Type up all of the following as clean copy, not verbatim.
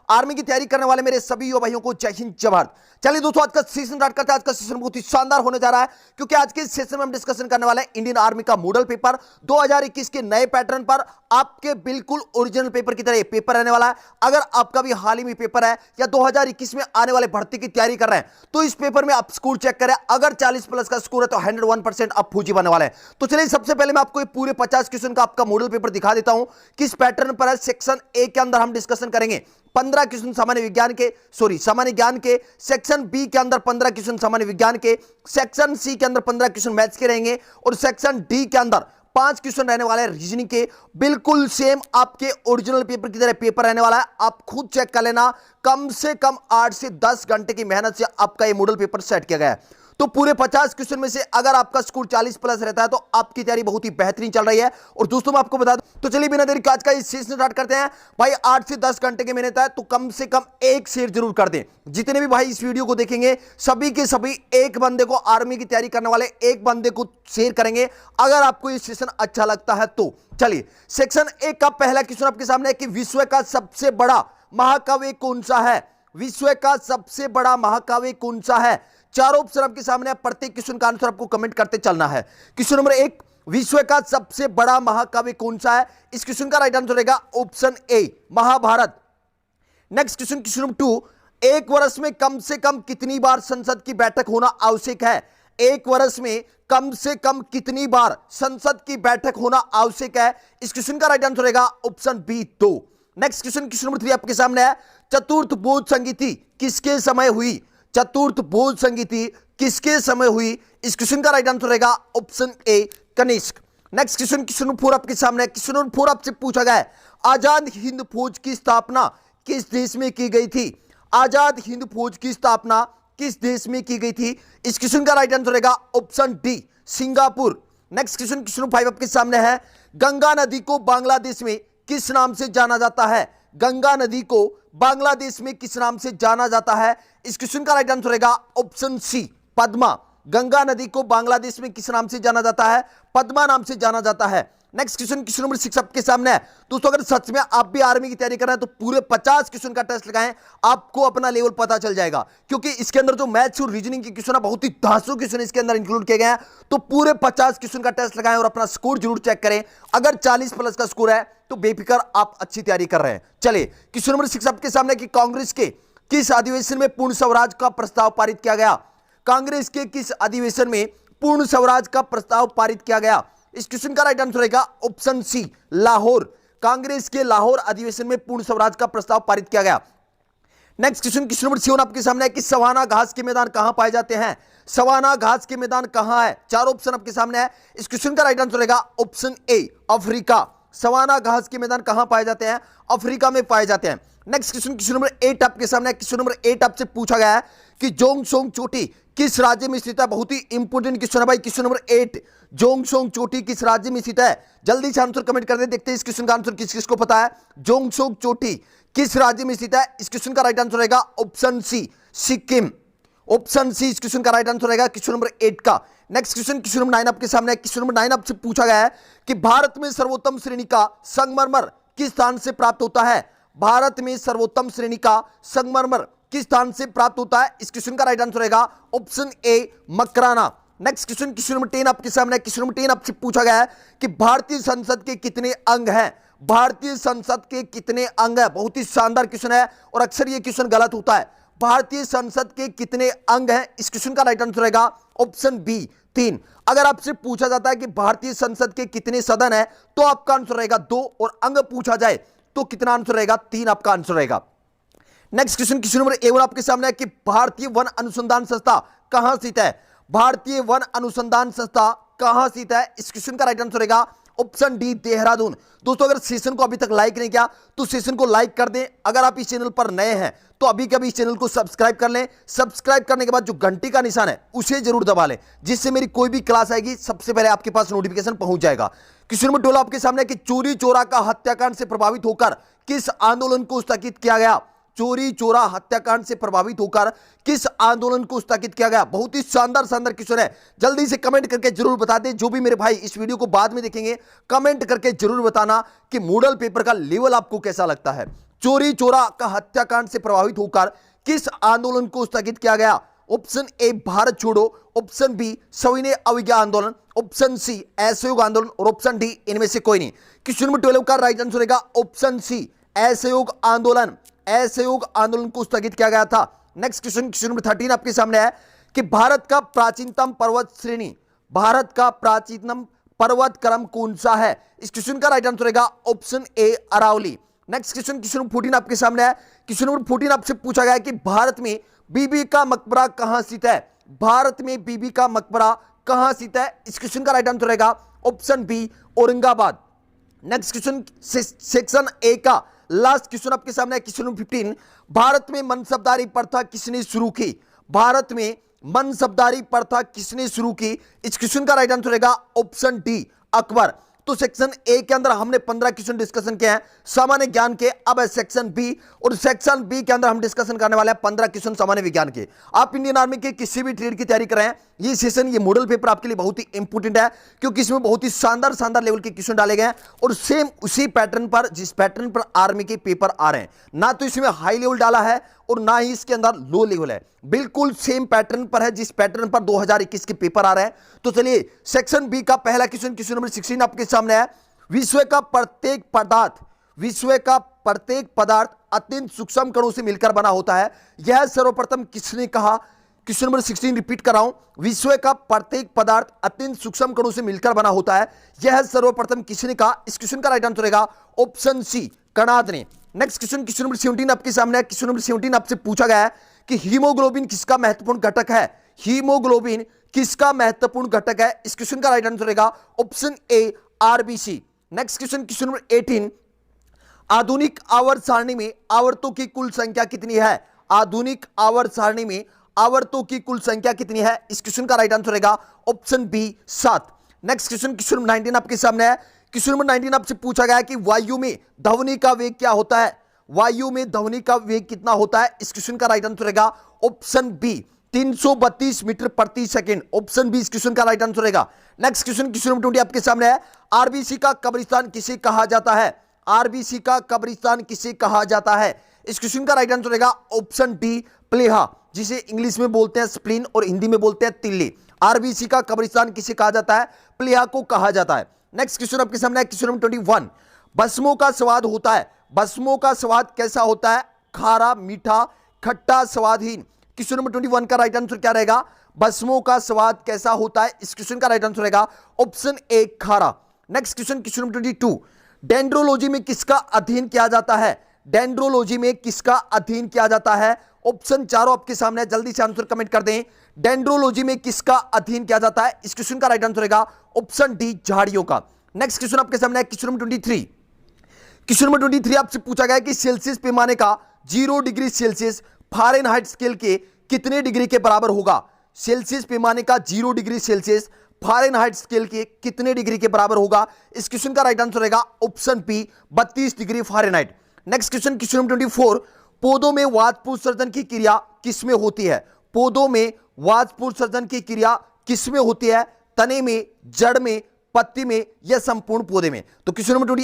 Army की तैयारी करने वाले मेरे सभी युवा भाइयों को जय हिंद जय भारत। चलिए दोस्तों, आज का सेशन स्टार्ट करते हैं। आज का सेशन बहुत ही शानदार होने जा रहा है, क्योंकि आज के सेशन में हम डिस्कशन करने वाले हैं इंडियन आर्मी का मॉडल पेपर 2021 के नए पैटर्न पर। आपके बिल्कुल ओरिजिनल पेपर की तरह ये पेपर रहने वाला है। अगर आपका भी हाल ही में पेपर है या 2021 में आने वाले भर्ती की तैयारी कर रहे हैं, तो इस पेपर में आप स्कोर चेक करें। अगर 40 प्लस का स्कोर है तो 101% आप फौजी बनने वाले हैं। तो चलिए, सबसे पहले मैं आपको ये पूरे 50 क्वेश्चन का आपका मॉडल पेपर दिखा देता हूं, किस पैटर्न पर है। सेक्शन ए के अंदर हम डिस्कशन करेंगे 15 क्वेश्चन सामान्य विज्ञान के, सामान्य ज्ञान के। सेक्शन बी के अंदर 15 क्वेश्चन सामान्य विज्ञान के। सेक्शन सी के अंदर 15 क्वेश्चन मैथ्स के रहेंगे, और सेक्शन डी के अंदर 5 क्वेश्चन रहने वाले हैं रीजनिंग के। बिल्कुल सेम आपके ओरिजिनल पेपर की तरह पेपर रहने वाला है। आप खुद चेक कर लेना, कम से कम 8 से 10 घंटे की मेहनत से आपका ये मॉडल पेपर सेट किया गया है। तो पूरे 50 क्वेश्चन में से अगर आपका स्कोर 40 प्लस रहता है तो आपकी तैयारी बहुत ही बेहतरीन चल रही है। और दोस्तों, मैं आपको बता दूं, तो चलिए बिना देरी के आज का इस सेशन स्टार्ट करते हैं। भाई 8 से 10 घंटे की मेहनत है, तो कम से कम एक शेयर जरूर कर दें। जितने भी भाई इस वीडियो को देखेंगे, सभी के सभी एक बंदे को, आर्मी की तैयारी करने वाले एक बंदे को शेयर करेंगे, अगर आपको ये सेशन अच्छा लगता है तो। चलिए, सेक्शन ए का पहला क्वेश्चन आपके सामने है कि विश्व का सबसे बड़ा महाकाव्य कौन सा है। विश्व का सबसे बड़ा महाकाव्य कौन सा है। चारों ऑप्शन आपके सामने है, प्रत्येक क्वेश्चन का आंसर आपको कमेंट करते चलना है। क्वेश्चन नंबर 1, विश्व का सबसे बड़ा महाकाव्य कौन सा है। इस क्वेश्चन का राइट आंसर रहेगा option A, Mahabharat. Next question, question number 2, एक वर्ष में कम से कम कितनी बार संसद की बैठक होना आवश्यक है। एक वर्ष में कम से कम कितनी बार संसद की बैठक होना आवश्यक है। इस क्वेश्चन का राइट आंसर रहेगा option B, 2। Next question, question number 3 आपके सामने है, चतुर्थ बोध संगीति किसके समय हुई। चतुर्थ बोध संगीति किसके समय हुई। इस क्वेश्चन का राइट आंसर रहेगा option A, Kanishka. Next question, question number 4 आपके सामने है। क्वेश्चन नंबर 4 आपसे पूछा गया है, आजाद हिंद फौज की स्थापना किस देश में की गई थी। आजाद हिंद फौज की स्थापना किस देश में की गई थी। इस क्वेश्चन का राइट आंसर रहेगा option D, Singapore. Next question, question number 5 आपके सामने है, गंगा नदी को बांग्लादेश में किस नाम से जाना जाता है। गंगा नदी को बांग्लादेश में किस नाम से जाना जाता है। इस क्वेश्चन का राइट आंसर रहेगा ऑप्शन सी, पद्मा। गंगा नदी को बांग्लादेश में किस नाम से जाना जाता है, पद्मा नाम से जाना जाता है। नेक्स्ट क्वेश्चन, क्वेश्चन नंबर 6 आपके सामने है। दोस्तों, अगर सच में आप भी आर्मी की तैयारी कर रहे हैं तो पूरे 50 क्वेश्चन का टेस्ट लगाएं, आपको अपना लेवल पता चल जाएगा। क्योंकि इसके अंदर जो मैथ्स और रीजनिंग के क्वेश्चन है, बहुत ही धांसू क्वेश्चन इसके अंदर इंक्लूड किए गए हैं। तो पूरे 50 क्वेश्चन का टेस्ट लगाएं और अपना स्कोर जरूर चेक करें। अगर 40 प्लस का स्कोर है तो बेफिक्र आप अच्छी तैयारी कर रहे हैं। चलिए, क्वेश्चन नंबर 6 आपके सामने कि कांग्रेस के किस अधिवेशन में पूर्ण स्वराज का प्रस्ताव पारित किया गया। कांग्रेस के किस अधिवेशन में पूर्ण स्वराज का प्रस्ताव पारित किया गया। इस क्वेश्चन का राइट आंसर रहेगा ऑप्शन सी, लाहौर। कांग्रेस के लाहौर अधिवेशन में पूर्ण स्वराज का प्रस्ताव पारित किया गया। नेक्स्ट क्वेश्चन, क्वेश्चन नंबर 7 आपके सामने है कि सवाना घास के मैदान कहां पाए जाते हैं। सवाना घास के मैदान कहां है। चार ऑप्शन आपके सामने है। इस क्वेश्चन का राइट आंसर रहेगा ऑप्शन ए, अफ्रीका। सवाना घास के मैदान कहां पाए जाते हैं, अफ्रीका में पाए जाते हैं। नेक्स्ट क्वेश्चन, क्वेश्चन नंबर 8 आपके सामने है। क्वेश्चन नंबर 8 आपसे पूछा गया है कि जोंगसोंग चोटी किस राज्य में स्थित है। बहुत ही इंपोर्टेंट क्वेश्चन है भाई। क्वेश्चन नंबर 8, जोंगसोंग चोटी किस राज्य में स्थित है। जल्दी से आंसर कमेंट कर दे, देखते हैं इस क्वेश्चन का आंसर किस किस को पता है। जोंगसोंग चोटी किस राज्य में स्थित है। इस क्वेश्चन का राइट आंसर रहेगा option C, Sikkim. Option C इस क्वेश्चन का राइट आंसर रहेगा क्वेश्चन नंबर 8 का। नेक्स्ट क्वेश्चन, क्वेश्चन नंबर 9 आपके सामने है। क्वेश्चन नंबर 9 आपसे पूछा गया है कि भारत में सर्वोत्तम श्रेणी का संगमरमर किस स्थान से प्राप्त होता है। भारत में सर्वोत्तम श्रेणी का संगमरमर किस स्थान से प्राप्त होता है। इस क्वेश्चन का राइट आंसर रहेगा ऑप्शन ए, Makrana. Next question, question number 10 आपके सामने है। क्वेश्चन नंबर 10 आपसे पूछा गया है कि भारतीय संसद के कितने अंग हैं। भारतीय संसद के कितने अंग है। बहुत ही शानदार क्वेश्चन है और अक्सर ये क्वेश्चन गलत होता है। भारतीय संसद के कितने अंग हैं। इस क्वेश्चन का राइट आंसर रहेगा ऑप्शन बी, 3। अगर आपसे पूछा जाता है कि भारतीय संसद के कितने सदन है, तो आपका आंसर रहेगा 2, और अंग पूछा जाए तो कितना आंसर रहेगा, 3 आपका आंसर रहेगा। नेक्स्ट क्वेश्चन, क्वेश्चन नंबर 11 आपके सामने है कि भारतीय वन अनुसंधान संस्था कहां स्थित है। भारतीय वन अनुसंधान संस्था कहां स्थित है। इस क्वेश्चन का राइट आंसर रहेगा ऑप्शन डी, देहरादून। दोस्तों, अगर सेशन को अभी तक लाइक नहीं किया तो सेशन को लाइक कर दें। अगर आप इस चैनल पर नए हैं तो अभी के अभी इस चैनल को सब्सक्राइब कर लें। सब्सक्राइब करने के बाद जो घंटी का निशान है उसे जरूर दबा लें, जिससे मेरी कोई भी क्लास आएगी सबसे पहले आपके पास नोटिफिकेशन पहुंच जाएगा। क्वेश्चन नंबर 12 आपके सामने कि चोरी चोरा का हत्याकांड से प्रभावित होकर किस आंदोलन को स्थगित किया गया। चोरी चोरा हत्याकांड से प्रभावित होकर किस आंदोलन को स्थगित किया गया। बहुत ही शानदार शानदार क्वेश्चन है, जल्दी से कमेंट करके जरूर बता दें। जो भी मेरे भाई इस वीडियो को बाद में देखेंगे, कमेंट करके जरूर बताना कि मॉडल पेपर का लेवल आपको कैसा लगता है। चोरी चोरा का हत्याकांड से प्रभावित होकर किस आंदोलन को स्थगित किया गया? ऑप्शन ए भारत छोड़ो, ऑप्शन बी सविनय अवज्ञा आंदोलन, ऑप्शन सी असहयोग आंदोलन और ऑप्शन डी इनमें से कोई नहीं। क्वेश्चन नंबर 12 का राइट आंसर रहेगा ऑप्शन सी असहयोग आंदोलन। असहयोग आंदोलन को स्थगित किया गया था। नेक्स्ट क्वेश्चन, क्वेश्चन नंबर 13 आपके सामने है कि भारत का प्राचीनतम पर्वत श्रेणी, भारत का प्राचीनतम पर्वत क्रम कौन सा है? इस क्वेश्चन का राइट आंसर रहेगा option A Aravalli. Next question, question number 14 आपके सामने है। क्वेश्चन नंबर 14 आपसे पूछा गया है कि भारत में बीबी का मकबरा कहां स्थित है? भारत में बीबी का मकबरा कहां स्थित है? इस क्वेश्चन का राइट आंसर रहेगा option B Aurangabad. Next question, section A का लास्ट क्वेश्चन आपके सामने है। क्वेश्चन नंबर 15, भारत में मनसबदारी प्रथा किसने शुरू की? भारत में मनसबदारी प्रथा किसने शुरू की? इस क्वेश्चन का राइट आंसर रहेगा ऑप्शन डी अकबर। तो सेक्शन ए के अंदर हमने 15 क्वेश्चन डिस्कशन किए हैं सामान्य ज्ञान के। अब है सेक्शन बी, और सेक्शन बी के अंदर हम डिस्कशन करने वाले हैं 15 क्वेश्चन सामान्य विज्ञान के। आप इंडियन आर्मी के किसी भी ट्रेड की तैयारी कर रहे हैं, ये सेशन, ये मॉडल पेपर आपके लिए बहुत ही इंपॉर्टेंट है, क्योंकि इसमें बहुत ही शानदार शानदार लेवल के क्वेश्चन डाले गए हैं और सेम उसी पैटर्न पर जिस पैटर्न पर आर्मी के पेपर आ रहे हैं। ना तो इसमें हाई लेवल डाला है और ना ही इसके अंदर लो लेवल है, बिल्कुल सेम पैटर्न पर है जिस पैटर्न पर 2021 के पेपर आ रहे हैं। तो चलिए सेक्शन बी का पहला क्वेश्चन, क्वेश्चन नंबर 16 आपके सामने है। विश्व का प्रत्येक पदार्थ अत्यंत सूक्ष्म कणों से मिलकर बना होता है, यह सर्वप्रथम किसने कहा? क्वेश्चन नंबर 16 रिपीट कर रहा हूं, विश्व का प्रत्येक पदार्थ अत्यंत सूक्ष्म कणों से मिलकर बना होता है, यह सर्वप्रथम किसने कहा? इस क्वेश्चन का राइट आंसर रहेगा ऑप्शन सी कणाद ने। नेक्स्ट क्वेश्चन, क्वेश्चन नंबर 17 आपके सामने है। क्वेश्चन नंबर 17 आपसे पूछा गया है कि हीमोग्लोबिन किसका महत्वपूर्ण घटक है? हीमोग्लोबिन किसका महत्वपूर्ण घटक है? इस क्वेश्चन का राइट आंसर रहेगा ऑप्शन ए RBC. Next question, question number 18, आधुनिक आवर्त सारणी में आवर्तों की कुल संख्या कितनी है? आधुनिक आवर्त सारणी में आवर्तों की कुल संख्या कितनी है? इस क्वेश्चन का राइट आंसर रहेगा option B 7। Next question, question number 19 आपके सामने है। क्वेश्चन नंबर 19 आपसे पूछा गया है कि वायु में ध्वनि का वेग क्या होता है? वायु में ध्वनि का वेग कितना होता है? इस क्वेश्चन का राइट आंसर रहेगा ऑप्शन बी 332 मीटर प्रति सेकंड। ऑप्शन बी इस क्वेश्चन का राइट आंसर रहेगा। नेक्स्ट क्वेश्चन, क्वेश्चन नंबर 20 आपके सामने है। आरबीसी का कब्रिस्तान किसे कहा जाता है? आरबीसी का कब्रिस्तान किसे कहा जाता है? इस क्वेश्चन का राइट आंसर रहेगा ऑप्शन डी प्लेहा, जिसे इंग्लिश में बोलते हैं स्प्लीन और हिंदी में बोलते हैं तिल्ली। आरबीसी का कब्रिस्तान किसे कहा जाता है? प्लेहा को कहा जाता है। नेक्स्ट क्वेश्चन आपके सामने है। क्वेश्चन नंबर 21, भस्मों का स्वाद होता है, भस्मों का स्वाद कैसा होता है? खारा, मीठा, खट्टा, स्वादहीन। क्वेश्चन नंबर 21 का राइट आंसर क्या रहेगा? भस्मों का स्वाद कैसा होता है? इस क्वेश्चन का राइट आंसर रहेगा ऑप्शन ए खारा। Next question, question number 22, dendrology में किसका अध्ययन किया जाता है? डेंड्रोलॉजी में किसका अध्ययन किया जाता है? ऑप्शन चारों आपके सामने है, जल्दी से आंसर कमेंट कर दें। डेंड्रोलॉजी में किसका अध्ययन किया जाता है? इस क्वेश्चन का राइट आंसर रहेगा ऑप्शन डी झाड़ियों का। नेक्स्ट क्वेश्चन आपके सामने है। क्वेश्चन नंबर 23, क्वेश्चन नंबर 23 आपसे पूछा गया कि सेल्सियस पैमाने का 0 डिग्री सेल्सियस फारेनहाइट स्केल के कितने डिग्री के बराबर होगा? सेल्सियस पैमाने का 0 डिग्री सेल्सियस फारेनहाइट स्केल के कितने डिग्री के बराबर होगा? इस क्वेश्चन का राइट आंसर रहेगा option B 32 degree Fahrenheit. Next question, question number 24, पौधों में वाष्पोत्सर्जन की क्रिया किसमें होती है? पौधों में वाष्पोत्सर्जन की क्रिया किसमें होती है? तने में, जड़ में, पत्ती में या संपूर्ण पौधे में? तो क्वेश्चन नंबर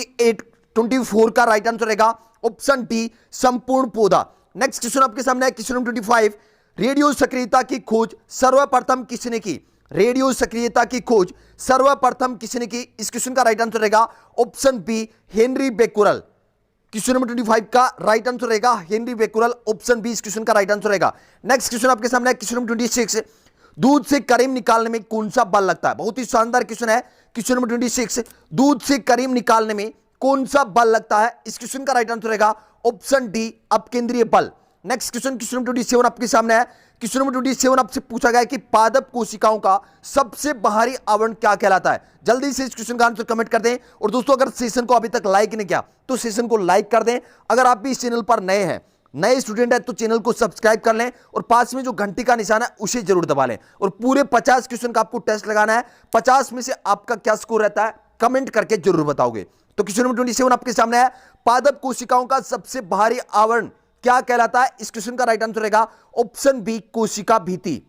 24 का राइट आंसर रहेगा ऑप्शन डी संपूर्ण पौधा। नेक्स्ट क्वेश्चन आपके सामने है। क्वेश्चन नंबर 25, रेडियो सक्रियता की खोज सर्वप्रथम किसने की? रेडियो सक्रियता की खोज सर्वप्रथम किसने की? इस क्वेश्चन का राइट आंसर रहेगा option B Henri Becquerel. Question number 25 का राइट आंसर रहेगा हेनरी बेक्यूरेल, ऑप्शन बी इस क्वेश्चन का राइट आंसर रहेगा। नेक्स्ट क्वेश्चन आपके सामने है। क्वेश्चन नंबर 26, दूध से करीम निकालने में कौन सा बल लगता है? बहुत ही शानदार क्वेश्चन है। क्वेश्चन नंबर 26, दूध से करीम निकालने में कौन सा बल लगता है? इस क्वेश्चन का राइट आंसर रहेगा ऑप्शन डी अपकेंद्रीय बल। नेक्स्ट क्वेश्चन, क्वेश्चन नंबर 27 आपके सामने है। क्वेश्चन नंबर 27 आपसे पूछा गया है कि पादप कोशिकाओं का सबसे बाहरी आवरण क्या कहलाता है? जल्दी से इस क्वेश्चन का आंसर कमेंट कर दें। और दोस्तों, अगर सेशन को अभी तक लाइक नहीं किया तो सेशन को लाइक कर दें। अगर आप भी इस चैनल पर नए हैं, नए स्टूडेंट है, तो चैनल को सब्सक्राइब कर लें और पास में जो घंटी का निशान है उसे जरूर दबा लें। और पूरे 50 क्वेश्चन का आपको टेस्ट लगाना है। 50 में से आपका क्या स्कोर रहता है कमेंट करके जरूर बताओगे। तो क्वेश्चन नंबर 27 आपके सामने है। पादप कोशिकाओं का सबसे बाहरी आवरण क्या कहलाता है? इस क्वेश्चन का राइट आंसर रहेगा ऑप्शन बी कोशिका भित्ति।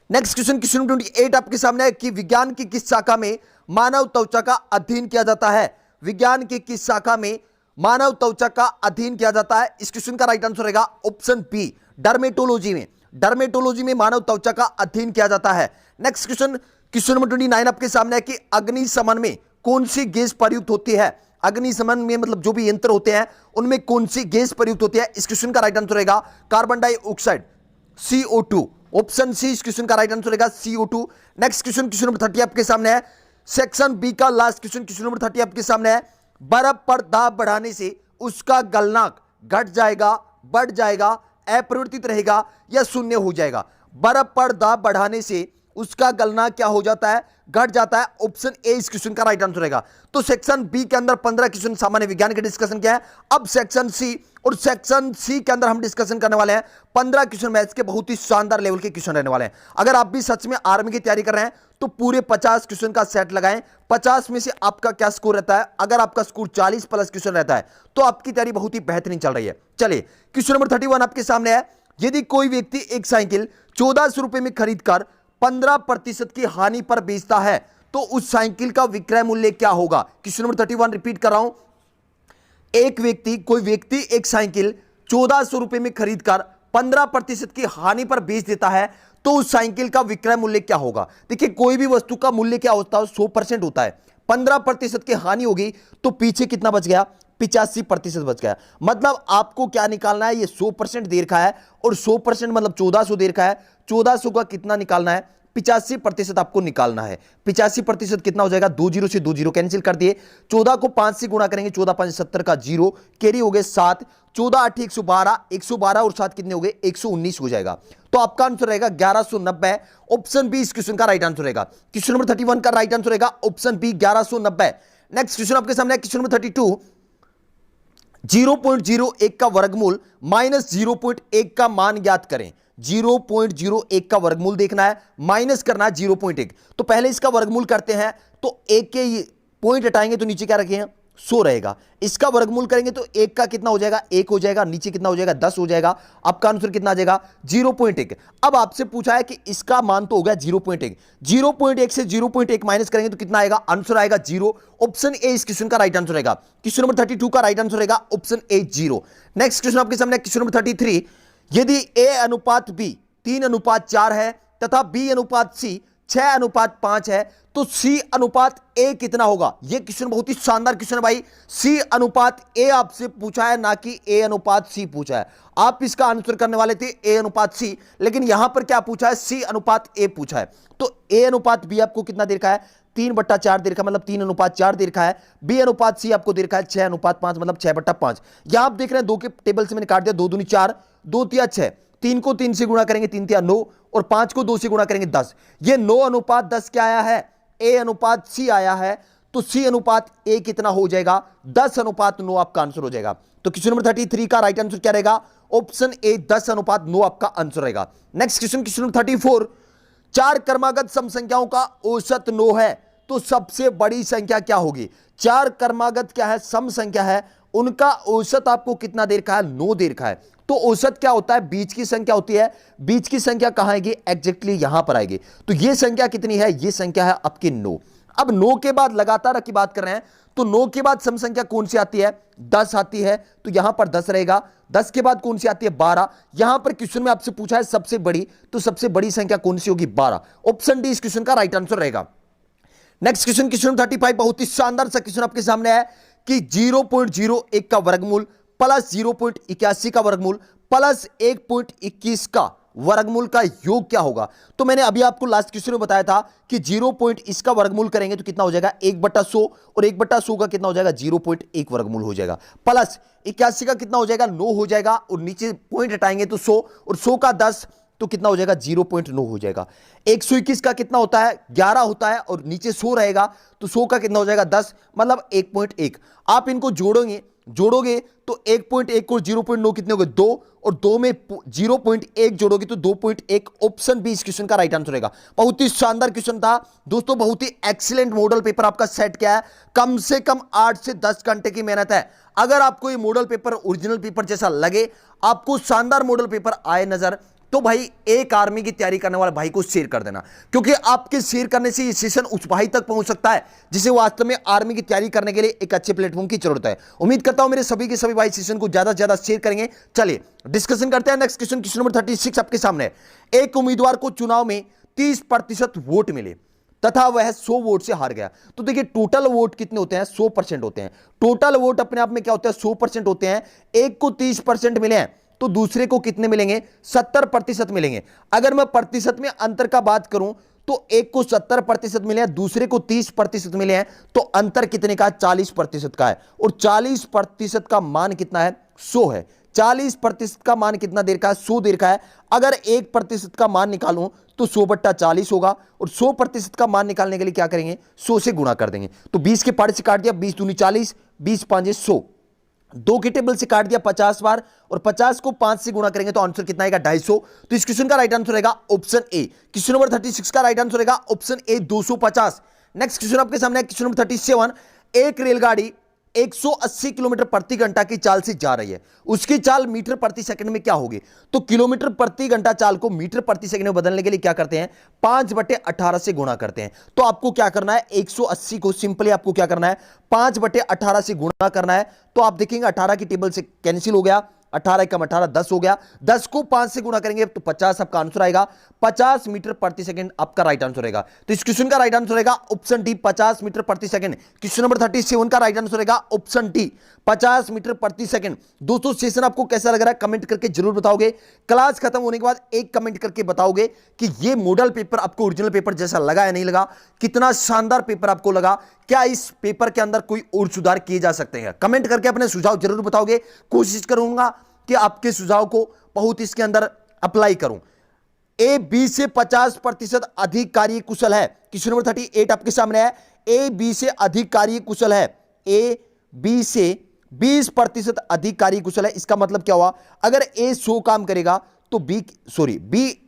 नेक्स्ट क्वेश्चन, क्वेश्चन नंबर 28 आपके सामने है कि विज्ञान की किस शाखा में मानव त्वचा का अध्ययन किया जाता है? विज्ञान की किस शाखा में मानव त्वचा का अध्ययन किया जाता है? इस क्वेश्चन का राइट आंसर रहेगा ऑप्शन बी, डर्मेटोलॉजी में। डर्मेटोलॉजी में मानव त्वचा का अध्ययन किया जाता है। नेक्स्ट क्वेश्चन, क्वेश्चन नंबर 29 आपके सामने है कि अग्निशमन में कौन सी गैस प्रयुक्त होती है? अग्निशमन में मतलब जो भी यंत्र होते हैं उनमें कौन सी गैस प्रयुक्त होती है? इस क्वेश्चन का राइट आंसर रहेगा carbon dioxide, CO2। Option C इस क्वेश्चन का राइट आंसर रहेगा CO2। Next question, question number 30 आपके सामने है। सेक्शन बी का लास्ट क्वेश्चन, क्वेश्चन नंबर 30 आपके सामने है। बर्फ पर दाब बढ़ाने से उसका गलनांक घट जाएगा, बढ़ जाएगा, अपरिवर्तित रहेगा या शून्य हो जाएगा? बर्फ पर दाब बढ़ाने से उसका गलनांक क्या हो जाता है? घट जाता है। ऑप्शन ए इस क्वेश्चन का राइट आंसर रहेगा। तो सेक्शन बी के अंदर 15 क्वेश्चन सामान्य विज्ञान के डिस्कशन किया है। अब सेक्शन सी, और सेक्शन सी के अंदर हम डिस्कशन करने वाले हैं 15 क्वेश्चन मैथ्स के, बहुत ही शानदार लेवल के क्वेश्चन रहने वाले हैं। अगर आप भी सच में आर्मी की तैयारी कर रहे हैं तो पूरे 50 क्वेश्चन का सेट लगाएं। 50 में से आपका क्या स्कोर रहता है? अगर आपका स्कोर 40 प्लस क्वेश्चन रहता है तो आपकी तैयारी बहुत ही बेहतरीन चल रही है। चलिए क्वेश्चन नंबर 31 आपके सामने है। यदि कोई व्यक्ति एक साइकिल 1400 रुपए में खरीदकर 15% की हानि पर बेचता है तो उस साइकिल का विक्रय मूल्य क्या होगा? क्वेश्चन नंबर 31 रिपीट कर रहा हूं। कोई व्यक्ति एक साइकिल 1400 रुपए में खरीदकर 15% की हानि पर बेच देता है तो उस साइकिल का विक्रय मूल्य क्या होगा? देखिए कोई भी वस्तु का मूल्य क्या होता है? 100% होता है। 15% की हानि होगी तो पीछे कितना बच गया? 85% बच गया। मतलब आपको क्या निकालना है? ये 100% दे रखा है और 100% मतलब 1400 दे रखा है। 1400 का कितना निकालना है? 85% आपको निकालना है। 85% कितना हो जाएगा? 2 जीरो से 2 जीरो कैंसिल कर दिए। 14 को 5 से गुणा करेंगे, 14 5 70 का 0, कैरी हो गए 7, 14 8 112, 112 और 7 कितने हो गए? 119 हो जाएगा। तो आपका आंसर रहेगा 1190। ऑप्शन बी इस क्वेश्चन का राइट आंसर रहेगा। क्वेश्चन नंबर 31 का राइट आंसर रहेगा ऑप्शन बी 1190। नेक्स्ट क्वेश्चन आपके सामने क्वेश्चन नंबर 32। 0.01 का वर्गमूल माइनस 0.1 का मान ज्ञात करें। 0.01 का वर्गमूल देखना है, माइनस करना है 0.1। तो पहले इसका वर्गमूल करते हैं। तो एक के पॉइंट हटाएंगे तो नीचे क्या रखे हैं? 100 रहेगा। इसका वर्गमूल करेंगे तो 1 का कितना हो जाएगा? 1 हो जाएगा। नीचे कितना हो जाएगा? 10 हो जाएगा। आपका आंसर कितना आ जाएगा? 0.1। अब आपसे पूछा है कि इसका मान तो हो गया 0.1। 0.1 से 0.1 माइनस करेंगे तो कितना आएगा? आंसर आएगा 0। ऑप्शन ए इस क्वेश्चन का राइट आंसर रहेगा। क्वेश्चन नंबर 32 का राइट आंसर रहेगा ऑप्शन ए 0। नेक्स्ट क्वेश्चन आपके सामने क्वेश्चन नंबर 33। यदि A अनुपात B 3:4 है तथा B अनुपात C 6:5 है तो C अनुपात A कितना होगा? यह क्वेश्चन बहुत ही शानदार क्वेश्चन है भाई। C अनुपात A आपसे पूछा है, ना कि A अनुपात C पूछा है। आप इसका आंसर करने वाले थे A अनुपात C, लेकिन यहां पर क्या पूछा है? C अनुपात A पूछा है। तो A अनुपात B आपको कितना दे रखा है? 3/4 दे रखा है, मतलब 3:4 दे रखा है। B अनुपात C आपको दे रखा है 6:5, मतलब 6/5। यहां आप देख रहे हैं 2 के टेबल से मैंने काट दिया। 2 दूनी 4, 2 तिया 6, 3 को 3 से गुणा करेंगे 3 तिया 9 और 5 को 2 से गुणा करेंगे 10। ये 9:10 क्या आया है? A अनुपात C आया है। तो C अनुपात A कितना हो जाएगा? 10:9 आपका आंसर हो जाएगा। तो क्वेश्चन नंबर 33 का राइट आंसर क्या रहेगा? ऑप्शन ए 10:9 आपका आंसर रहेगा। Next question, question number 34। 4 क्रमागत सम संख्याओं का औसत 9 है तो सबसे बड़ी संख्या क्या होगी? 4 क्रमागत क्या है? सम संख्या है, उनका औसत आपको कितना दे रखा है? 9 दे रखा है। तो औसत क्या होता है? बीच की संख्या होती है। बीच की संख्या कहां आएगी? एग्जैक्टली यहां पर आएगी। तो यह संख्या कितनी है? यह संख्या है आपकी 9। अब 9 के बाद लगातार की बात कर रहे हैं तो 9 के बाद सम संख्या कौन सी आती है? 10 आती है। तो यहां पर 10 रहेगा। 10 के बाद कौन सी आती है? 12। यहां पर क्वेश्चन में आपसे पूछा है सबसे बड़ी, तो सबसे बड़ी संख्या कौन सी होगी? 12। ऑप्शन डी इस क्वेश्चन का राइट आंसर रहेगा। नेक्स्ट क्वेश्चन, क्वेश्चन 35, बहुत ही शानदार सा क्वेश्चन आपके सामने है कि 0.01 का वर्गमूल प्लस 0.81 का वर्गमूल प्लस 1.21 का वर्गमूल का योग क्या होगा? तो मैंने अभी आपको लास्ट क्वेश्चन में बताया था कि 0. इसका वर्गमूल करेंगे तो कितना हो जाएगा? 1/100 और 1/100 का कितना हो जाएगा? 0.1 वर्गमूल हो जाएगा। प्लस 81 का कितना हो जाएगा? 9 हो जाएगा और नीचे पॉइंट हटाएंगे तो 100 और 100 का 10 तो कितना हो जाएगा? 0.9 हो जाएगा। 121 का कितना होता है? 11 होता है और नीचे 100 रहेगा तो 100 का कितना हो जाएगा? 10, मतलब 1.1। आप इनको जोड़ोगे तो 1.1 और 0.9 कितने हो गए? 2 और 2 में 0.1 जोड़ोगे तो 2.1। ऑप्शन बी इस क्वेश्चन का राइट आंसर रहेगा। बहुत ही शानदार क्वेश्चन था दोस्तों, बहुत ही एक्सीलेंट मॉडल पेपर आपका सेट किया है। कम से कम 8 से 10 घंटे की मेहनत है। अगर आपको ये मॉडल पेपर ओरिजिनल पेपर जैसा लगे, आपको शानदार मॉडल पेपर आए नजर, तो भाई एक आर्मी की तैयारी करने वाले भाई को शेयर कर देना, क्योंकि आपके शेयर करने से ये सेशन उस भाई तक पहुंच सकता है जिसे वास्तव में आर्मी की तैयारी करने के लिए एक अच्छे प्लेटफॉर्म की जरूरत है। उम्मीद करता हूं मेरे सभी के सभी भाई सेशन को ज्यादा से ज्यादा शेयर करेंगे। चलिए डिस्कशन करते हैं। नेक्स्ट क्वेश्चन, क्वेश्चन नंबर 36 आपके सामने है। एक उम्मीदवार को चुनाव में 30% वोट मिले तथा वह 100 वोट से हार गया। तो देखिए टोटल वोट कितने होते हैं, 100% होते हैं। टोटल वोट अपने आप में क्या होता है, 100% होते हैं। एक को 30% मिले हैं तो दूसरे को कितने मिलेंगे, 70% मिलेंगे। अगर मैं प्रतिशत में अंतर का बात करूं तो एक को 70% मिले हैं, दूसरे को 30% मिले हैं, तो अंतर कितने का है, 40% का है। और 40% का मान कितना है, 100 है। 40% का मान कितना देर का है, 100 देर का है। अगर 1% का मान निकालूं तो 100/40 होगा, और 100% का मान निकालने के लिए क्या करेंगे, 100 से गुणा कर देंगे। तो 20 के पार्ट से काट दिया, 20 दूनी 40, 20 पांचे 100। 2 के टेबल से काट दिया 50 बार, और 50 को 5 से गुणा करेंगे तो आंसर कितना आएगा, 250। तो इस क्वेश्चन का राइट आंसर रहेगा ऑप्शन ए। क्वेश्चन नंबर 36 का राइट आंसर रहेगा ऑप्शन ए, 250। नेक्स्ट क्वेश्चन आपके सामने है, क्वेश्चन नंबर 37। एक रेलगाड़ी 180 किलोमीटर प्रति घंटा की चाल से जा रही है, उसकी चाल मीटर प्रति सेकंड में क्या होगी। तो किलोमीटर प्रति घंटा चाल को मीटर प्रति सेकंड में बदलने के लिए क्या करते हैं, 5/18 से गुणा करते हैं। तो आपको क्या करना है, 180 को सिंपली आपको क्या करना है, 5/18 से गुणा करना है। तो आप देखेंगे 18 की टेबल से कैंसिल हो गया, 18 कम 18 10 हो गया। 10 को 5 से गुणा करेंगे तो 50 आपका आंसर आएगा। 50 मीटर प्रति सेकंड आपका राइट आंसर रहेगा। तो इस क्वेश्चन का राइट आंसर रहेगा ऑप्शन डी, 50 मीटर प्रति सेकंड। क्वेश्चन नंबर 37 का राइट आंसर रहेगा ऑप्शन डी, 50 मीटर प्रति सेकंड। दोस्तों सेशन आपको कैसा लग रहा है कमेंट करके जरूर बताओगे। क्लास खत्म होने के बाद एक कमेंट करके बताओगे कि ये मॉडल पेपर आपको ओरिजिनल पेपर जैसा लगा या नहीं लगा, कितना शानदार पेपर आपको लगा, क्या इस पेपर के अंदर कोई और सुधार किए जा सकते हैं। कमेंट करके अपने सुझाव जरूर बताओगे। कोशिश करूंगा कि आपके सुझाव को बहुत इसके अंदर अप्लाई करूं। ए बी से 50% अधिक कार्यकुशल है। क्वेश्चन नंबर 38 आपके सामने है। ए बी से अधिक कार्यकुशल है, ए बी से 20% अधिक कार्यकुशल है। इसका मतलब क्या हुआ, अगर ए 100 काम करेगा तो बी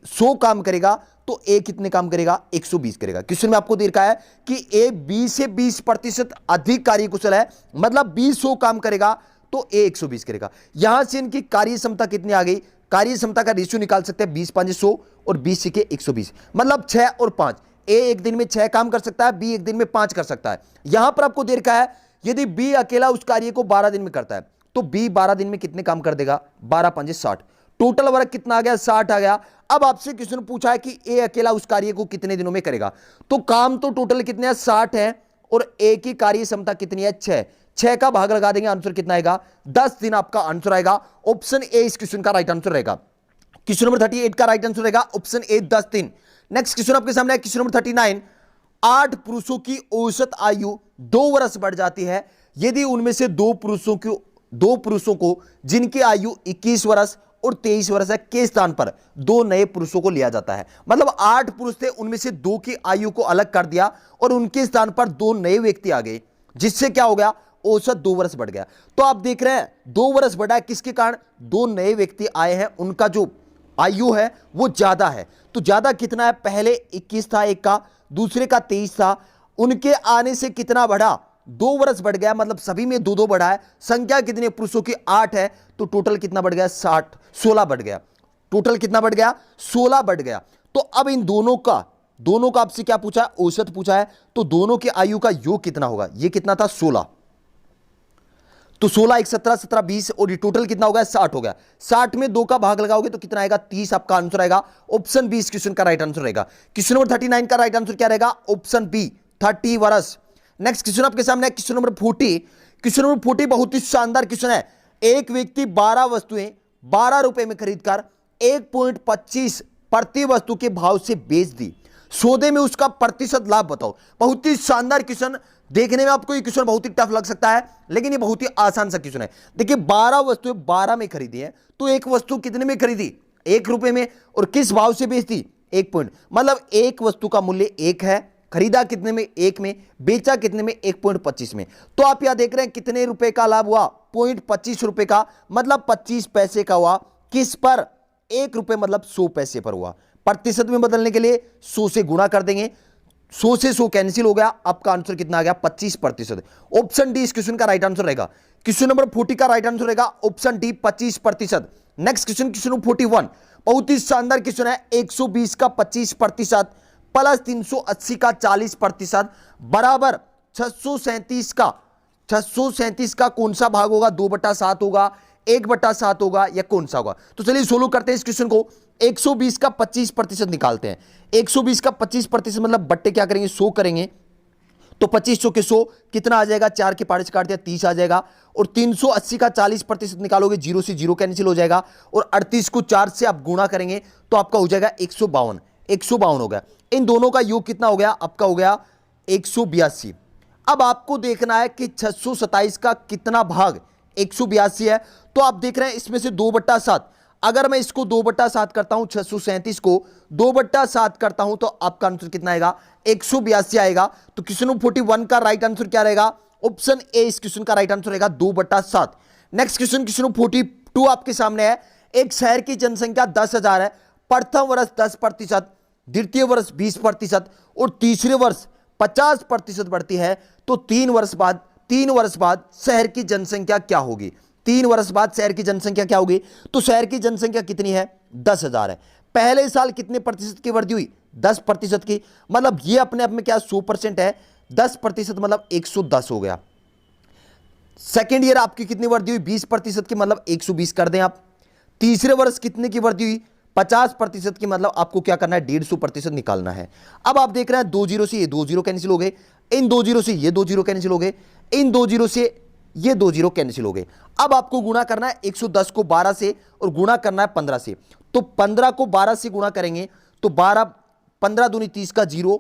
100 काम करेगा तो ए कितने काम करेगा, 120 करेगा। क्वेश्चन में आपको दे रखा है कि ए बी से 20% अधिक कार्यकुशल है, मतलब बी 100 काम करेगा तो ए 120 करेगा। यहां से इनकी कार्य क्षमता कितनी आ गई, कार्य क्षमता का रेशियो निकाल सकते हैं, 20 5 100 और 20 के 120, मतलब 6 और 5। ए एक दिन में 6 काम कर सकता है, बी एक दिन में 5 कर सकता है। यहां पर आपको दे रखा है यदि बी अकेला उस कार्य को 12 दिन में करता है तो बी 12 दिन में कितने काम कर देगा, 12 5 60। टोटल वर्क कितना आ गया, 60 आ गया। अब आपसे क्वेश्चन पूछा है कि ए अकेला उस कार्य को कितने दिनों में करेगा। तो काम तो टोटल कितने हैं, 60 है, और ए की कार्य क्षमता कितनी है, 6। 6 का भाग लगा देंगे, आंसर कितना आएगा, 10 दिन आपका आंसर आएगा। ऑप्शन ए इस क्वेश्चन का राइट आंसर रहेगा। क्वेश्चन नंबर 38 का राइट आंसर रहेगा ऑप्शन ए, 10 दिन। नेक्स्ट क्वेश्चन आपके सामने है, क्वेश्चन नंबर 39। 8 पुरुषों की औसत आयु 2 वर्ष बढ़ जाती है यदि उनमें से 2 पुरुषों को जिनकी आयु 21 वर्ष और 23 वर्ष है के स्थान पर 2 नए पुरुषों को लिया जाता है। मतलब 8 पुरुष थे, उनमें से 2 की आयु को अलग कर दिया और उनके स्थान पर 2 नए व्यक्ति आ गए, जिससे क्या हो गया, औसत 2 वर्ष बढ़ गया। तो आप देख रहे हैं 2 वर्ष बढ़ा है, किसके कारण, 2 नए व्यक्ति आए हैं, उनका जो आयु है वो ज्यादा है। तो ज्यादा कितना है, पहले 21 था एक का, दूसरे का 23 था, उनके आने से कितना बढ़ा, 2 वर्ष बढ़ गया, मतलब सभी में 2 2 बढ़ा है। संख्या कितनी पुरुषों की 8 है, तो टोटल कितना बढ़ गया, 16 बढ़ गया। टोटल कितना बढ़ गया, 16 बढ़ गया। तो अब इन दोनों का आपसे क्या पूछा है, औसत पूछा है। तो दोनों की आयु का योग कितना होगा, ये कितना था, 16, तो 16 1 17 17 20, और ये टोटल कितना हो गया, 60 हो गया। 60 में 2 का भाग लगाओगे तो कितना आएगा, 30 आपका आंसर आएगा। ऑप्शन बी इस क्वेश्चन का राइट आंसर रहेगा। क्वेश्चन नंबर 39 का राइट आंसर क्या रहेगा, ऑप्शन बी, 30 वर्ष। नेक्स्ट क्वेश्चन आपके सामने है, क्वेश्चन नंबर 40। क्वेश्चन नंबर 40 बहुत ही शानदार क्वेश्चन है। एक व्यक्ति 12 वस्तुएं 12 रुपए में खरीदकर 1.25 प्रति वस्तु के भाव से बेच दी, सौदे में उसका प्रतिशत लाभ बताओ। बहुत ही शानदार क्वेश्चन, देखने में आपको ये क्वेश्चन बहुत ही टफ लग सकता है, लेकिन ये बहुत ही आसान सा क्वेश्चन है। देखिए 12 वस्तुएं 12 में खरीदी है, तो एक वस्तु कितने में खरीदी, 1 रुपए में, और किस भाव से बेचती, 1 पॉइंट, मतलब एक वस्तु का मूल्य 1 है, खरीदा कितने में, 1 में, बेचा कितने में, 1.25 में। तो आप यहां देख रहे हैं कितने रुपए का लाभ हुआ, 0.25 रुपए का, मतलब 25 पैसे का हुआ। किस पर, 1 रुपए मतलब 100 पैसे पर हुआ। प्रतिशत में बदलने के लिए 100 से गुणा कर देंगे, 100 से 100 कैंसिल हो गया, आपका आंसर कितना आ गया, 25%। ऑप्शन डी इस क्वेश्चन का राइट आंसर रहेगा। क्वेश्चन नंबर 40 का राइट आंसर रहेगा option D 25%। Next question, question number 41, बहुत ही शानदार क्वेश्चन है। 120 का 25% प्लस 380 का 40% बराबर 637 का कौन सा भाग होगा? 2/7 होगा, 1/7 होगा, या कौन सा होगा? तो चलिए सोल्व करते हैं इस क्वेश्चन को। 120 का 25% निकालते हैं। 120 का 25% मतलब बट्टे क्या करेंगे? 100 करेंगे। तो 25 चौके 100 कितना आ जाएगा? 4 के पाड़े से काट दिया 30 आ जाएगा। और 380 का 40% निकालोगे, 0 से 0 कैंसिल हो जाएगा। और 38 को 4 से आप गुणा करेंगे तो आपका हो जाएगा 152। 152 हो गया। इन दोनों का योग कितना हो गया? आपका हो गया 182। अब आपको देखना है कि 627 का कितना भाग 182 है। तो आप देख रहे हैं इसमें से 2/7, अगर मैं इसको 2/7 करता हूं, 637 को 2/7 करता हूं, तो आपका आंसर कितना आएगा? 182 आएगा। तो क्वेश्चन नंबर 41 का राइट आंसर क्या रहेगा? ऑप्शन ए इस क्वेश्चन का राइट आंसर रहेगा 2/7। नेक्स्ट क्वेश्चन, क्वेश्चन नंबर 42 आपके सामने है। एक शहर की जनसंख्या 10,000 है। प्रथम वर्ष 10%, द्वितीय वर्ष 20% और तीसरे वर्ष 50% बढ़ती है। तो 3 वर्ष बाद शहर की जनसंख्या क्या होगी? 3 वर्ष बाद शहर की जनसंख्या क्या होगी? तो शहर की जनसंख्या कितनी है? 10,000 है। पहले साल कितने प्रतिशत की वृद्धि हुई? 10% की। मतलब ये अपने आप में क्या 100% है। 10% मतलब 110 हो गया। सेकेंड ईयर आपकी कितनी वृद्धि हुई? 20% की, मतलब 120 कर दें आप। तीसरे वर्ष कितने की वृद्धि हुई? 50% की, मतलब आपको क्या करना है? 150% निकालना है। अब आप देख रहे हैं 2 जीरो से ये 2 जीरो कैंसिल हो गए, इन 2 जीरो से ये 2 जीरो कैंसिल हो गए, इन 2 जीरो से ये 2 जीरो कैंसिल हो गए। अब आपको गुणा करना है 110 को 12 से और गुणा करना है 15 से। तो 15 को 12 से गुणा करेंगे तो 15 दूनी 30 का 0,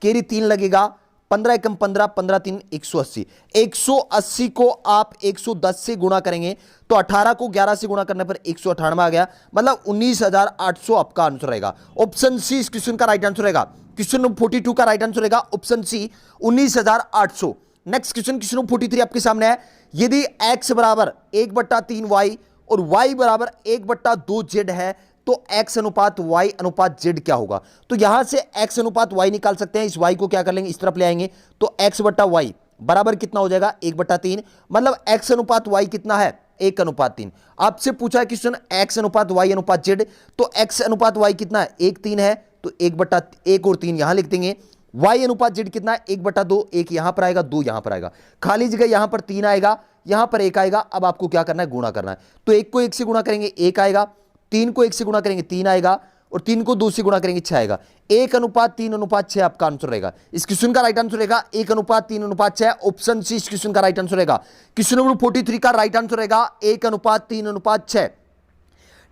केरी 3 लगेगा, 15 एकम 15, 15 3 180। 180 को आप 110 से गुणा करेंगे तो 18 को 11 से गुणा करने पर 198 आ गया, मतलब 19,800 आपका आंसर रहेगा। ऑप्शन सी इस क्वेश्चन का राइट आंसर रहेगा। क्वेश्चन नंबर 42 का राइट आंसर रहेगा option C 19,800। Next question, question number 43 आपके सामने है। यदि x बराबर 1/3y और y बराबर 1/2z है तो x अनुपात y अनुपात z क्या होगा? तो यहां से x अनुपात y निकाल सकते हैं। इस y को क्या कर लेंगे? इस तरफ ले आएंगे तो x/y बराबर कितना हो जाएगा? 1/3। मतलब x अनुपात y कितना है? 1/3। आपसे पूछा है क्वेश्चन x अनुपात y अनुपात z, तो x अनुपात y कितना है? 1/3 है, तो 1/1 और 3 यहां लिख देंगे। y अनुपात z कितना है? 1/2, 1 यहां पर आएगा, 2 यहां पर आएगा, खाली जगह यहां पर 3 आएगा, यहां पर 1 आएगा। अब आपको क्या करना है? गुणा करना है। तो 1 को 1 से गुणा करेंगे 1 आएगा, 3 को 1 से गुणा करेंगे 3 आएगा, और 3 को 2 से गुणा करेंगे 6 आएगा। 1:3:6 आपका आंसर रहेगा। इस क्वेश्चन का राइट आंसर रहेगा 1:3:6। ऑप्शन सी इस क्वेश्चन का राइट आंसर रहेगा। क्वेश्चन नंबर 43 का राइट आंसर रहेगा 1:3:6।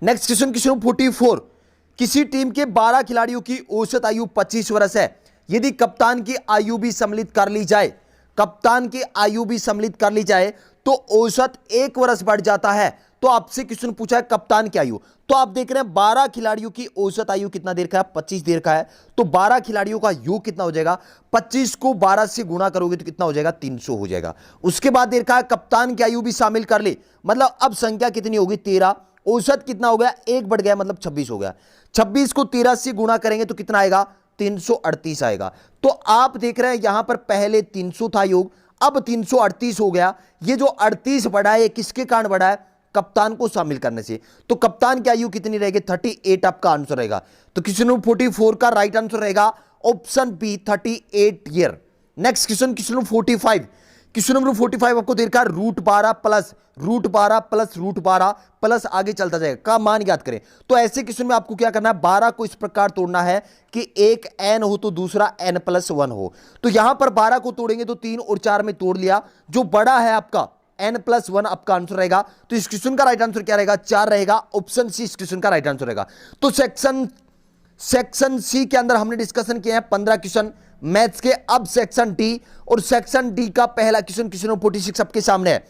नेक्स्ट क्वेश्चन, क्वेश्चन नंबर 44, किसी टीम के 12 खिलाड़ियों की औसत आयु 25 वर्ष है। यदि कप्तान की आयु भी सम्मिलित कर ली जाए, कप्तान की आयु भी सम्मिलित कर ली जाए तो औसत 1 वर्ष बढ़ जाता है। तो आपसे क्वेश्चन पूछा है कप्तान की आयु, तो आप देख रहे हैं 12 खिलाड़ियों की औसत आयु कितना देर का है? 25 देर का है। तो 12 खिलाड़ियों का योग कितना हो जाएगा? 25 को 12 से गुणा करोगे तो कितना हो जाएगा? 300 हो जाएगा। उसके बाद देर का है कप्तान की आयु भी शामिल कर ली, मतलब अब संख्या कितनी होगी? 13। औसत कितना हो गया? 1 बढ़ गया, मतलब 26 हो गया। 26 को 13 से गुणा करेंगे तो कितना आएगा? 338 आएगा। तो आप देख रहे हैं यहां पर पहले 300 था योग, अब 338 हो गया। ये जो 38 बढ़ा है किसके कारण बढ़ा है? कप्तान को शामिल करने से। तो कप्तान की आयु कितनी रहेगी? 38 आपका आंसर रहेगा। तो क्वेश्चन नंबर 44 का राइट आंसर रहेगा option B 38 year. Next question, question number 45। Question number 45 आपको दे रखा है √12 प्लस √12 प्लस √12 प्लस आगे चलता जाएगा का मान ज्ञात करें। तो ऐसे क्वेश्चन में आपको क्या करना है? 12 को इस प्रकार तोड़ना है कि एक n हो तो दूसरा n+1 हो। तो यहां पर 12 को तोड़ेंगे तो 3 और 4 में तोड़ लिया, जो बड़ा है आपका n+1 आपका आंसर रहेगा। तो इस क्वेश्चन का राइट आंसर क्या रहेगा? 4 रहेगा। ऑप्शन सी इस क्वेश्चन का राइट आंसर रहेगा। तो सेक्शन सी के अंदर हमने डिस्कशन किया है 15 क्वेश्चन मैथ्स के। अब सेक्शन डी, और सेक्शन डी का पहला क्वेश्चन, क्वेश्चन नंबर 46 आपके सामने है।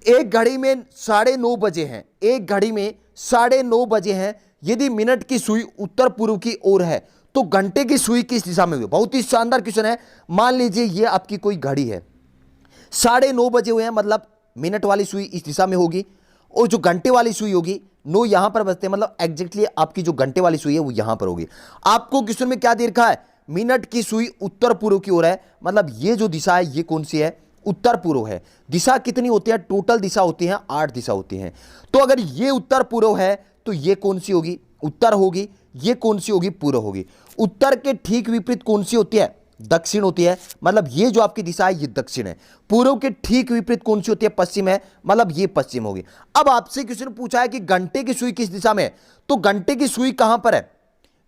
एक घड़ी में 9:30 बजे हैं, एक घड़ी में 9:30 बजे हैं। यदि मिनट की सुई उत्तर पूर्व की ओर है तो घंटे की सुई किस दिशा में हुई? बहुत ही शानदार क्वेश्चन है। मान लीजिए ये आपकी कोई घड़ी है, 9:30 बजे हुए हैं, मतलब मिनट वाली सुई इस दिशा में होगी और जो घंटे वाली सुई होगी 9 यहां पर बजते हैं, मतलब एग्जैक्टली आपकी जो घंटे वाली सुई है वो यहां पर होगी। आपको क्वेश्चन में क्या दे रखा है? मिनट की सुई उत्तर पूर्व की ओर है, मतलब ये जो दिशा है ये कौन सी है? उत्तर पूर्व है। दिशा कितनी होती है? टोटल दिशा होती है 8 दिशा होती हैं। तो अगर ये उत्तर पूर्व है तो ये कौन सी होगी? उत्तर होगी। ये कौन सी होगी? पूर्व होगी। उत्तर के ठीक विपरीत कौन सी होती है? दक्षिण होती है। मतलब ये जो आपकी दिशा है ये दक्षिण है। पूर्व के ठीक विपरीत कौन सी होती है? पश्चिम है। मतलब ये पश्चिम होगी। अब आपसे किसी ने पूछा है कि घंटे की सुई किस दिशा में है, तो घंटे की सुई कहां पर है?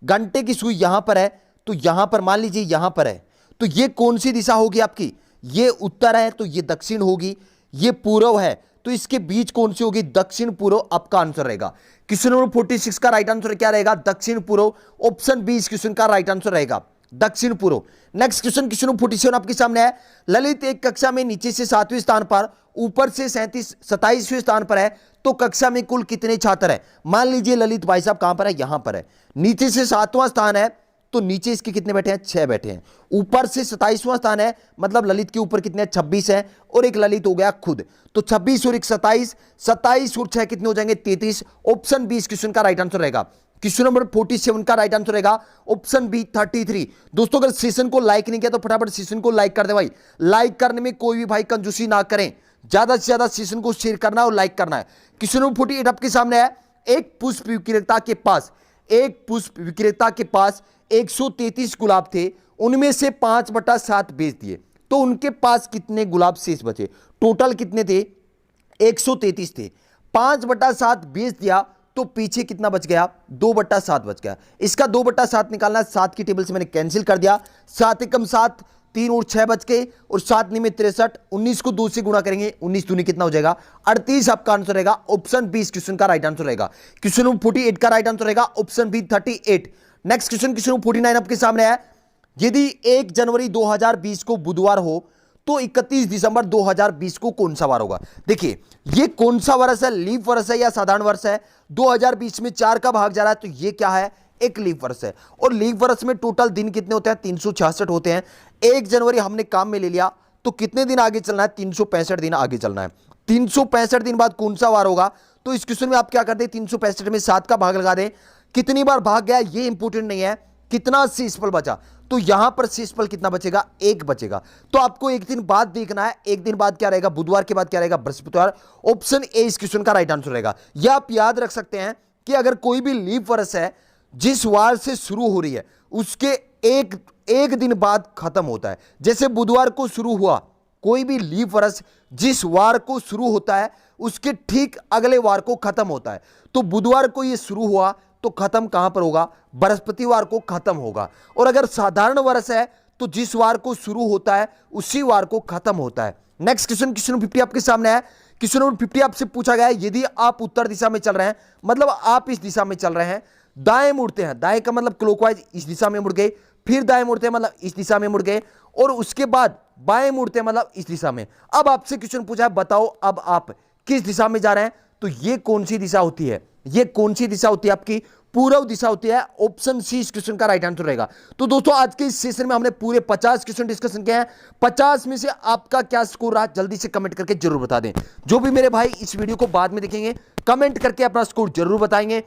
घंटे की सुई यहां पर है, तो यहां पर मान लीजिए यहां पर है, तो ये कौन सी दिशा होगी आपकी? ये उत्तर है तो ये दक्षिण होगी। ये पूर्व है तो इसके बीच कौन सी होगी? दक्षिण पूर्व आपका आंसर रहेगा। क्वेश्चन नंबर 46 का राइट आंसर क्या रहेगा? दक्षिण पूर्व। ऑप्शन बी इस क्वेश्चन का राइट आंसर रहेगा, दक्षिण पूर्व। नेक्स्ट क्वेश्चन, क्वेश्चन नंबर 47 आपके सामने है। ललित एक कक्षा में नीचे से 7वें स्थान पर, ऊपर से 27वें स्थान पर है, तो कक्षा में कुल कितने छात्र हैं? मान लीजिए ललित भाई साहब कहां पर है? यहां पर है। नीचे से 7वां स्थान है तो नीचे इसके कितने बैठे हैं? 6 बैठे हैं। ऊपर से 27वां स्थान है, मतलब ललित के ऊपर कितने? 26 है, और एक ललित हो गया खुद, तो 26 और एक 27, 27 और 6 कितने हो जाएंगे? 33। ऑप्शन बी इस क्वेश्चन का राइट आंसर रहेगा। क्वेश्चन नंबर 47 का राइट आंसर रहेगा ऑप्शन बी 33। दोस्तों अगर सेशन को लाइक नहीं किया तो फटाफट सेशन को लाइक कर दे भाई। लाइक करने में कोई भी भाई कंजूसी ना करें, ज्यादा से ज्यादा सेशन को शेयर करना और लाइक करना है। क्वेश्चन नंबर 48 आपके सामने है। एक पुष्प विक्रेता के पास 133 गुलाब थे, उनमें से 5/7 बेच दिए, तो उनके पास कितने गुलाब शेष बचे? टोटल कितने थे? 133 थे। 5/7 बेच दिया तो पीछे कितना बच गया? 2/7 बच गया। इसका 2/7 निकालना, 7 की टेबल से मैंने कैंसिल कर दिया। 7 एकम 7, 3 और 6 बच गए, और 7 निमे 63, 19 को 2 से गुणा करेंगे, 19 दूनी कितना हो जाएगा? 38 आपका आंसर रहेगा। ऑप्शन बी इस क्वेश्चन का राइट आंसर रहेगा। क्वेश्चन नंबर 48 का राइट आंसर रहेगा option B 38। Next question, question number 49 आपके सामने है। यदि 1 जनवरी 2020 को बुधवार हो तो 31 दिसंबर 2020 को कौन सा वार होगा? देखिए ये कौन सा वर्ष है? लीप वर्ष है या साधारण वर्ष है? 2020 में 4 का भाग जा रहा है, तो ये क्या है? एक लीप वर्ष है। और लीप वर्ष में टोटल दिन कितने होते हैं? 366 होते हैं। 1 जनवरी हमने काम में ले लिया, तो कितने दिन आगे चलना है? 365 दिन आगे चलना है। 365 दिन बाद कौन सा वार होगा? तो इस क्वेश्चन में आप क्या करते हैं? 365 में 7 का भाग लगा दें। कितनी बार भाग गया ये इंपोर्टेंट नहीं है, कितना शेषफल बचा, तो यहां पर शेषफल कितना बचेगा? 1 बचेगा। तो आपको एक दिन बाद देखना है। एक दिन बाद क्या रहेगा? बुधवार के बाद क्या रहेगा? बृहस्पतिवार। ऑप्शन ए इस क्वेश्चन का राइट आंसर रहेगा। यह आप याद रख सकते हैं कि अगर कोई भी लीप वर्ष है, जिस वार से शुरू हो रही है उसके एक दिन बाद खत्म होता है। जैसे बुधवार को शुरू हुआ, कोई भी लीप वर्ष जिस वार को शुरू होता है उसके ठीक अगले वार को खत्म होता है। तो बुधवार को यह शुरू हुआ तो खत्म कहां पर होगा? बृहस्पतिवार को खत्म होगा। और अगर साधारण वर्ष है तो जिस वार को शुरू होता है उसी वार को खत्म होता है। नेक्स्ट क्वेश्चन, क्वेश्चन नंबर 50 आपके सामने है। क्वेश्चन नंबर 50 आपसे पूछा गया है, यदि आप उत्तर दिशा में चल रहे हैं, मतलब आप इस दिशा में चल रहे हैं, दाएं मुड़ते हैं, दाएं का मतलब क्लॉकवाइज इस दिशा में मुड़ गए, फिर दाएं मुड़ते हैं मतलब इस दिशा में मुड़ गए, और उसके बाद बाएं मुड़ते हैं मतलब इस दिशा में। अब आपसे क्वेश्चन पूछा है, बताओ अब आप किस दिशा में जा रहे हैं? तो ये कौन सी दिशा होती है? ये कौन सी दिशा होती है? आपकी पूर्व दिशा होती है। ऑप्शन सी इस क्वेश्चन का राइट आंसर रहेगा। तो दोस्तों आज के इस सेशन में हमने पूरे 50 क्वेश्चन डिस्कशन किए हैं। 50 में से आपका क्या स्कोर रहा जल्दी से कमेंट करके जरूर बता दें। जो भी मेरे भाई इस वीडियो को बाद में देखेंगे कमेंट करके अपना स्कोर जरूर बताएंगे।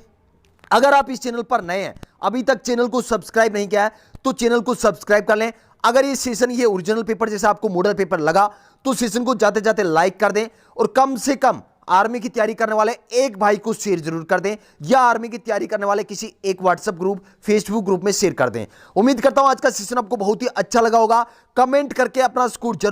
अगर आप इस चैनल पर नए हैं, अभी तक चैनल को सब्सक्राइब नहीं किया है, तो चैनल को सब्सक्राइब कर लें। अगर ये सेशन ये ओरिजिनल पेपर जैसा आपको मॉडल पेपर लगा तो सेशन को जाते जाते लाइक कर दें, और कम से कम आर्मी की तैयारी करने वाले एक भाई को शेयर जरूर कर दें, या आर्मी की तैयारी करने वाले किसी एक व्हाट्सएप ग्रुप, फेसबुक ग्रुप में शेयर कर दें। उम्मीद करता हूं आज का सेशन आपको बहुत ही अच्छा लगा होगा। कमेंट करके अपना स्कोर जरूर